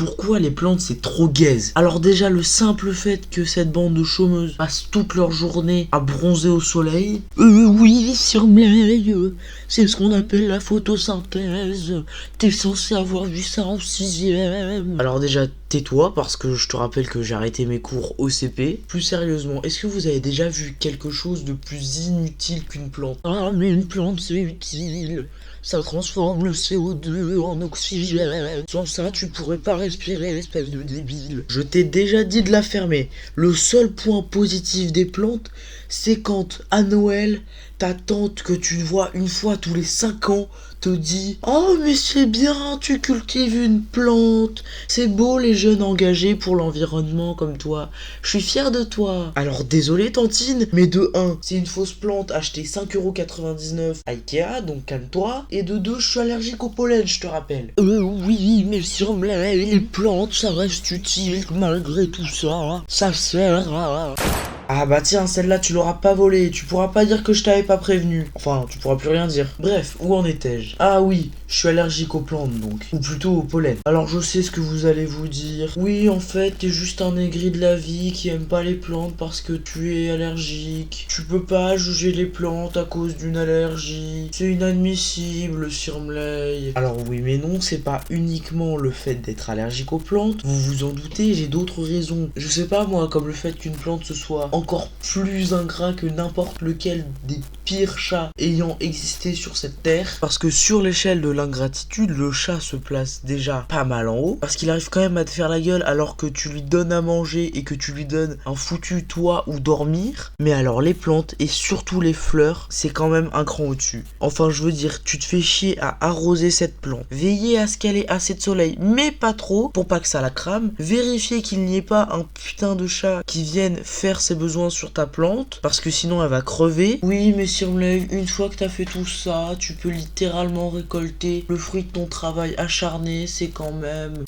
Pourquoi les plantes c'est trop gaze? Alors déjà le simple fait que cette bande de chômeuses passe toute leur journée à bronzer au soleil. Oui, Surmleil, c'est ce qu'on appelle la photosynthèse. T'es censé avoir vu ça en 6ème. Alors déjà tais-toi parce que je te rappelle que j'ai arrêté mes cours au CP. Plus sérieusement, est-ce que vous avez déjà vu quelque chose de plus inutile qu'une plante? Ah mais une plante c'est utile. Ça transforme le CO2 en oxygène. Sans ça, tu pourrais pas respirer, espèce de débile. Je t'ai déjà dit de la fermer. Le seul point positif des plantes, c'est quand, à Noël, ta tante que tu vois une fois tous les 5 ans te dit « Oh mais c'est bien, tu cultives une plante. C'est beau les jeunes engagés pour l'environnement comme toi. Je suis fier de toi. » Alors désolé tantine, mais de 1, c'est une fausse plante achetée 5,99€ à Ikea, donc calme-toi. Et de 2, je suis allergique au pollen, je te rappelle. Oui, mais Surmleil, les plantes, ça reste utile malgré tout ça. Ça sert à... Ah bah tiens, celle-là tu l'auras pas volée, tu pourras pas dire que je t'avais pas prévenu. Enfin, tu pourras plus rien dire. Bref, où en étais-je? Ah oui, je suis allergique aux plantes donc. Ou plutôt au pollen. Alors je sais ce que vous allez vous dire. Oui, en fait, t'es juste un aigri de la vie qui aime pas les plantes parce que tu es allergique. Tu peux pas juger les plantes à cause d'une allergie. C'est inadmissible, Surmleil. Alors oui, mais non, c'est pas uniquement le fait d'être allergique aux plantes. Vous vous en doutez, j'ai d'autres raisons. Je sais pas moi, comme le fait qu'une plante se soit encore plus ingrat que n'importe lequel des pires chats ayant existé sur cette terre. Parce que sur l'échelle de l'ingratitude, le chat se place déjà pas mal en haut. Parce qu'il arrive quand même à te faire la gueule alors que tu lui donnes à manger et que tu lui donnes un foutu toit où dormir. Mais alors les plantes et surtout les fleurs, c'est quand même un cran au-dessus. Enfin je veux dire, tu te fais chier à arroser cette plante. Veiller à ce qu'elle ait assez de soleil, mais pas trop, pour pas que ça la crame. Vérifier qu'il n'y ait pas un putain de chat qui vienne faire ses besoins sur ta plante, parce que sinon elle va crever. Oui, mais Surmleil, une fois que t'as fait tout ça, tu peux littéralement récolter le fruit de ton travail acharné, c'est quand même...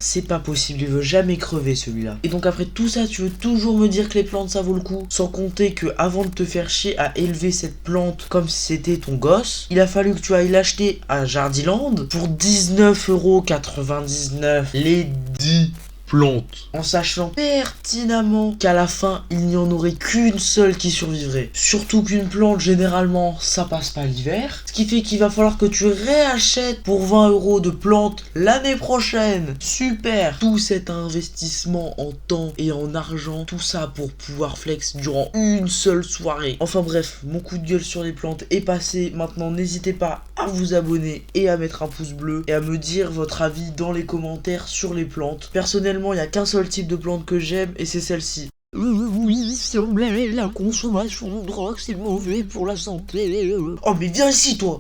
C'est pas possible, il veut jamais crever celui-là. Et donc après tout ça, tu veux toujours me dire que les plantes ça vaut le coup? Sans compter que avant de te faire chier à élever cette plante comme si c'était ton gosse, il a fallu que tu ailles l'acheter à Jardiland pour 19,99€. Les 10 plantes. En sachant pertinemment qu'à la fin, il n'y en aurait qu'une seule qui survivrait. Surtout qu'une plante, généralement, ça passe pas l'hiver. Ce qui fait qu'il va falloir que tu réachètes pour 20€ de plantes l'année prochaine. Super. Tout cet investissement en temps et en argent, tout ça pour pouvoir flex durant une seule soirée. Enfin bref, mon coup de gueule sur les plantes est passé. Maintenant, n'hésitez pas à vous abonner et à mettre un pouce bleu et à me dire votre avis dans les commentaires sur les plantes. Personnellement, il n'y a qu'un seul type de plante que j'aime et c'est celle-ci. Oui, Surmleil, la consommation de drogue c'est mauvais pour la santé. Oh mais viens ici toi.